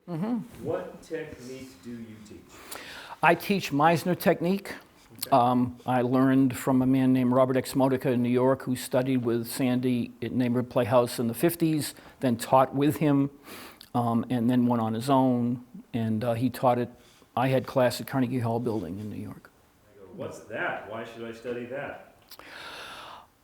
What technique do you teach? I teach Meisner Technique. Okay. I learned from a man named Robert X. Modica in New York who studied with Sandy at Neighborhood Playhouse in the 50s, then taught with him, and then went on his own. And he taught it. I had class at Carnegie Hall building in New York. I go, what's that? Why should I study that?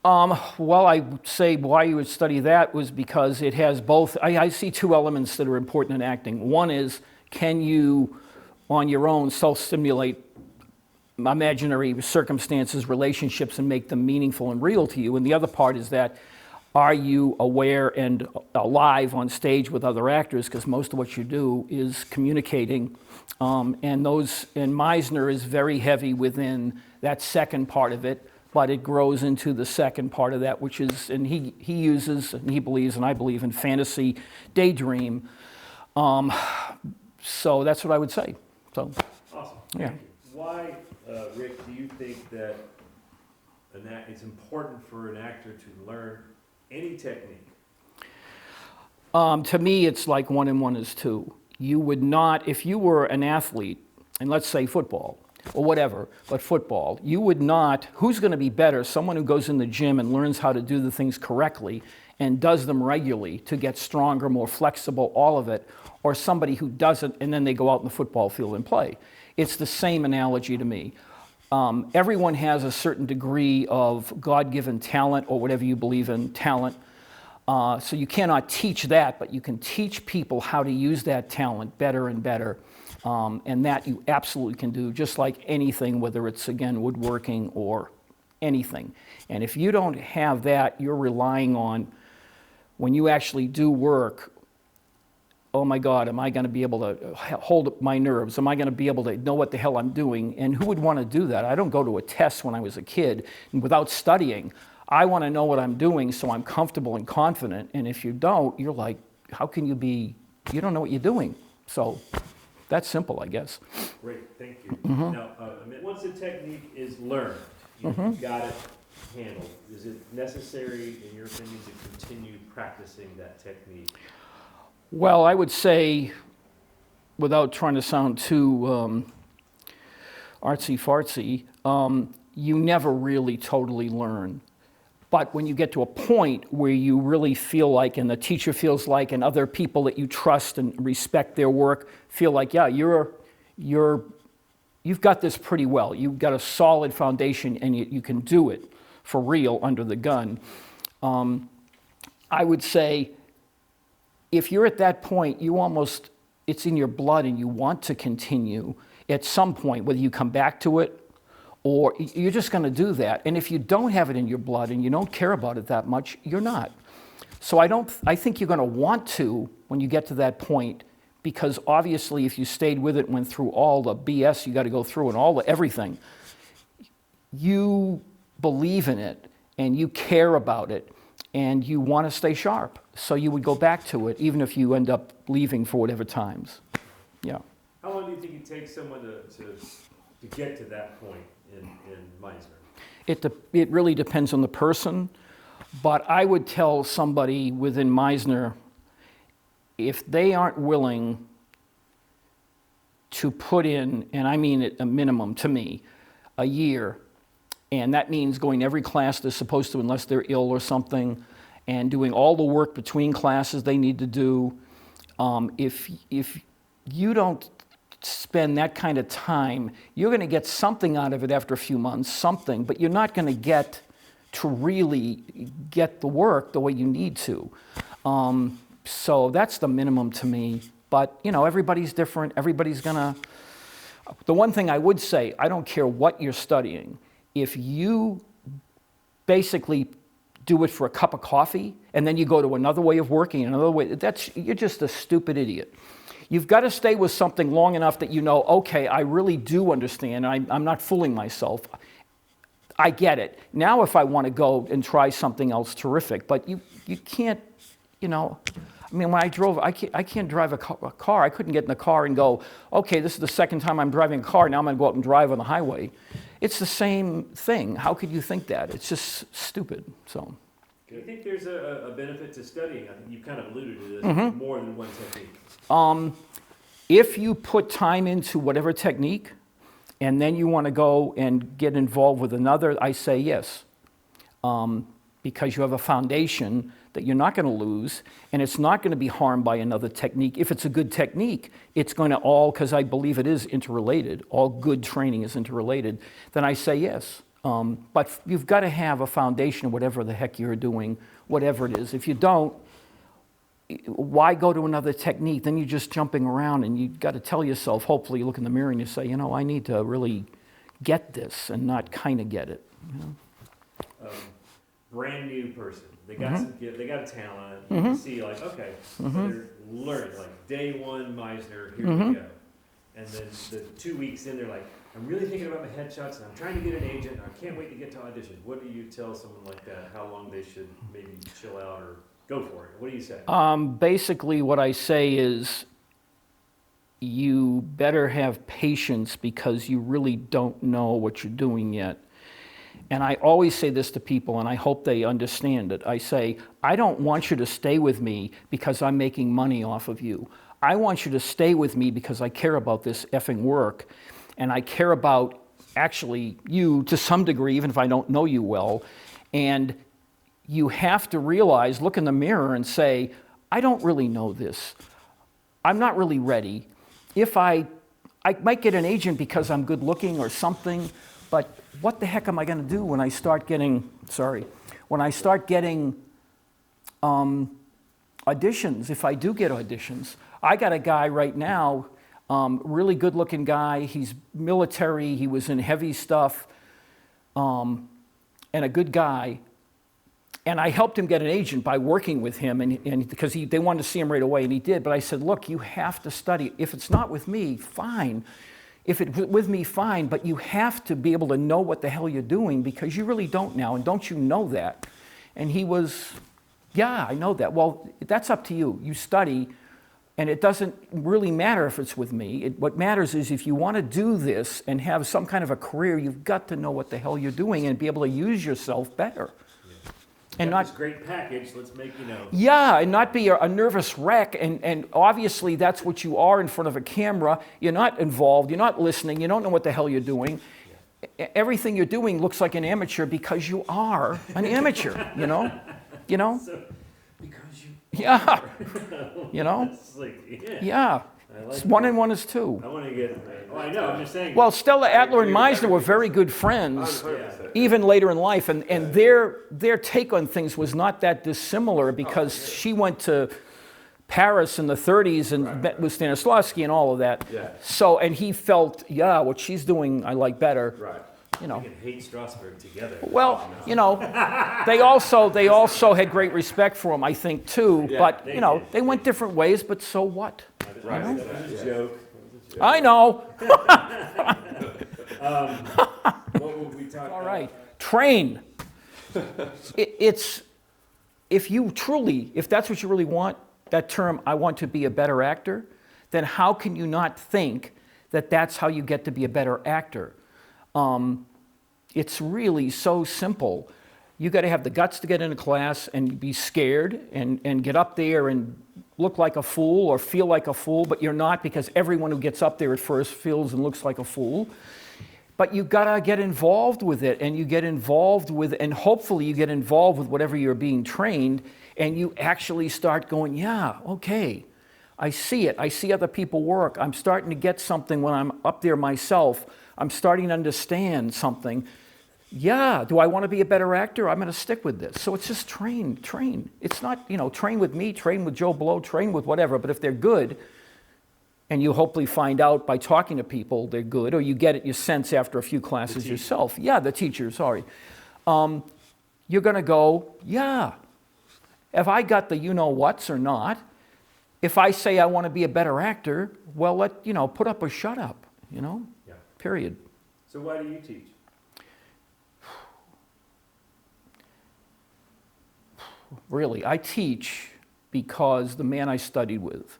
Well, I would say why you would study that was because it has both. I see two elements that are important in acting. One is, can you, on your own, self-stimulate imaginary circumstances, relationships, and make them meaningful and real to you? And the other part is that, are you aware and alive on stage with other actors? Because most of what you do is communicating. And Meisner is very heavy within that second part of it, but it grows into the second part of that, which is, and he uses, and he believes, and I believe in fantasy, daydream. So that's what I would say. So, awesome. Yeah. Thank you. Why, Rick, do you think that it's important for an actor to learn any technique? To me, it's like 1 and 1 is 2. You would not, if you were an athlete, and let's say football, or whatever, but football, you would not, who's going to be better? Someone who goes in the gym and learns how to do the things correctly and does them regularly to get stronger, more flexible, all of it, or somebody who doesn't and then they go out in the football field and play. It's the same analogy to me. Everyone has a certain degree of God-given talent, or whatever you believe in, talent. So you cannot teach that, but you can teach people how to use that talent better and better. And that you absolutely can do, just like anything, whether it's, again, woodworking or anything. And if you don't have that, you're relying on, when you actually do work, oh my God, am I going to be able to hold up my nerves? Am I going to be able to know what the hell I'm doing? And who would want to do that? I don't go to a test when I was a kid without studying. I want to know what I'm doing so I'm comfortable and confident. And if you don't, you're like, how can you be, you don't know what you're doing. So that's simple, I guess. Great, thank you. Now, once a technique is learned, you've got it handled, is it necessary, in your opinion, to continue practicing that technique? Well, I would say, without trying to sound too artsy-fartsy, you never really totally learn. But when you get to a point where you really feel like, and the teacher feels like, and other people that you trust and respect their work feel like, yeah, you've got this pretty well. You've got a solid foundation, and you can do it for real under the gun. I would say, if you're at that point, it's in your blood and you want to continue at some point, whether you come back to it or you're just going to do that. And if you don't have it in your blood and you don't care about it that much, you're not. So I think you're going to want to when you get to that point, because obviously if you stayed with it and went through all the BS you got to go through and everything, you believe in it and you care about it and you want to stay sharp. So you would go back to it even if you end up leaving for whatever times. Yeah. How long do you think it takes someone to get to that point in Meisner? It really depends on the person, but I would tell somebody within Meisner, if they aren't willing to put in, and I mean it a minimum to me, a year, and that means going to every class they're supposed to unless they're ill or something, and doing all the work between classes they need to do. If you don't spend that kind of time, you're going to get something out of it after a few months, something, but you're not going to get to really get the work the way you need to. So that's the minimum to me. But, everybody's different. Everybody's going to... The one thing I would say, I don't care what you're studying. If you basically do it for a cup of coffee and then you go to another way of working, another way, you're just a stupid idiot. You've got to stay with something long enough that you know, okay, I really do understand. I'm not fooling myself. I get it. Now if I want to go and try something else, terrific. But you can't, when I drove, I can't drive a car. I couldn't get in the car and go, okay, this is the second time I'm driving a car. Now I'm going to go out and drive on the highway. It's the same thing. How could you think that? It's just stupid. So. Do you think there's a benefit to studying? I think you kind of alluded to this, more than one technique. If you put time into whatever technique, and then you want to go and get involved with another, I say yes. Because you have a foundation that you're not going to lose, and it's not going to be harmed by another technique. If it's a good technique, it's going to all, because I believe it is interrelated, all good training is interrelated, then I say yes. But you've got to have a foundation of whatever the heck you're doing, whatever it is. If you don't, why go to another technique? Then you're just jumping around, and you've got to tell yourself, hopefully you look in the mirror and you say, you know, I need to really get this and not kind of get it. You know? Brand new person, they got some gift, they got a talent. You can see like, okay, so they're learning like day one Meisner, here we go. And then the 2 weeks in, they're like, I'm really thinking about my headshots, and I'm trying to get an agent, and I can't wait to get to audition. What do you tell someone like that? How long they should maybe chill out or go for it? What do you say? Basically, what I say is you better have patience because you really don't know what you're doing yet. And I always say this to people, and I hope they understand it. I say, I don't want you to stay with me because I'm making money off of you. I want you to stay with me because I care about this effing work, and I care about actually you to some degree, even if I don't know you well. And you have to realize, look in the mirror and say, I don't really know this. I'm not really ready. If I might get an agent because I'm good looking or something, but what the heck am I going to do when I start getting, auditions, if I do get auditions? I got a guy right now, really good looking guy, he's military, he was in heavy stuff, and a good guy. And I helped him get an agent by working with him, and because they wanted to see him right away, and he did. But I said, look, you have to study. If it's not with me, fine. If it's with me, fine, but you have to be able to know what the hell you're doing because you really don't now, and don't you know that? And he was, yeah, I know that. Well, that's up to you. You study, and it doesn't really matter if it's with me. What matters is if you want to do this and have some kind of a career, you've got to know what the hell you're doing and be able to use yourself better. And not this great package, let's make, Yeah, and not be a nervous wreck, and obviously that's what you are in front of a camera. You're not involved, you're not listening, you don't know what the hell you're doing. Everything you're doing looks like an amateur because you are an amateur, you know? So, because you Yeah, you know? It's like, Yeah, like one and one is two. I want to get, I know, I'm just saying. Well, Stella Adler and Meisner were very good friends, even later in life, and their take on things was not that dissimilar because she went to Paris in the 30s and met with Stanislavski and all of that. Yeah. So, and he felt, yeah, what she's doing I like better. Right. We can hate Strasbourg together. Well, they also had great respect for him, I think, too. Yeah, but, did. they went different ways, but so what? Right. That was a joke. I know. What would we talk All about? right. Train. It's, if that's what you really want, that term, I want to be a better actor, then how can you not think that that's how you get to be a better actor? It's really so simple. You got to have the guts to get into class and be scared and get up there and look like a fool or feel like a fool, but you're not because everyone who gets up there at first feels and looks like a fool. But you got to get involved with it, and you get involved with, and hopefully you get involved with whatever you're being trained, and you actually start going, yeah, okay, I see it. I see other people work. I'm starting to get something when I'm up there myself. I'm starting to understand something. Yeah, do I want to be a better actor? I'm going to stick with this. So it's just train. It's not, train with me, train with Joe Blow, train with whatever. But if they're good, and you hopefully find out by talking to people they're good, or you get it, you sense after a few classes yourself. Yeah, the teacher, sorry. You're going to go, yeah. Have I got the you-know-whats or not? If I say I want to be a better actor, well, put up or shut up, Yeah. Period. So why do you teach? Really, I teach because the man I studied with,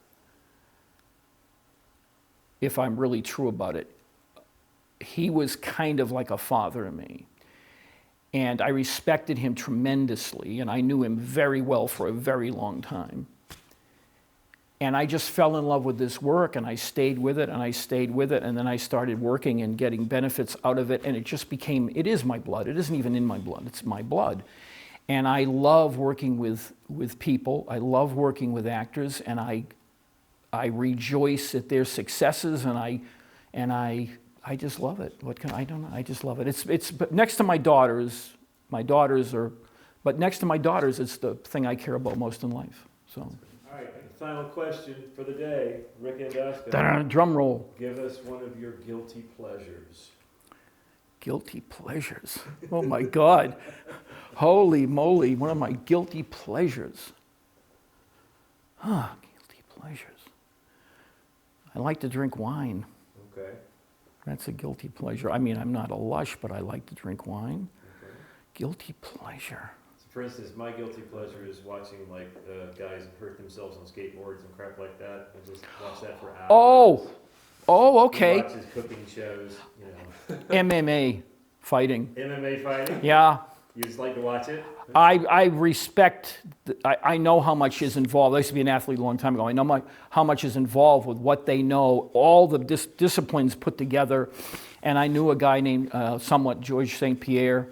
if I'm really true about it, he was kind of like a father to me. And I respected him tremendously, and I knew him very well for a very long time. And I just fell in love with this work, and I stayed with it, and I stayed with it, and then I started working and getting benefits out of it, and it just became, it is my blood. It isn't even in my blood, it's my blood. And I love working with people. I love working with actors, and I rejoice at their successes, and I just love it. I don't know, I just love it. But next to my daughters are, but next to my daughters, it's the thing I care about most in life, so. All right, final question for the day. Rick Andosca. Da-da, drum roll. Give us one of your guilty pleasures. Guilty pleasures. Oh my God. Holy moly, one of my guilty pleasures. Guilty pleasures. I like to drink wine. Okay. That's a guilty pleasure. I mean, I'm not a lush, but I like to drink wine. Okay. Guilty pleasure. So for instance, my guilty pleasure is watching like guys hurt themselves on skateboards and crap like that. I just watch that for hours. Oh, okay. Watch his cooking shows, you know. MMA fighting. MMA fighting? Yeah. You just like to watch it? I respect, I know how much is involved. I used to be an athlete a long time ago. I know how much is involved with what they know, all the disciplines put together. And I knew a guy named somewhat George St. Pierre,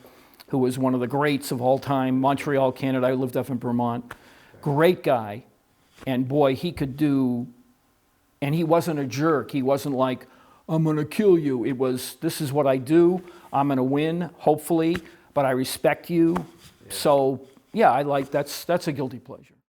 who was one of the greats of all time, Montreal, Canada. I lived up in Vermont. Great guy. And boy, he could do, and he wasn't a jerk. He wasn't like, I'm going to kill you. It was, this is what I do. I'm going to win, hopefully, but I respect you. Yeah. So, yeah, I like, that's a guilty pleasure.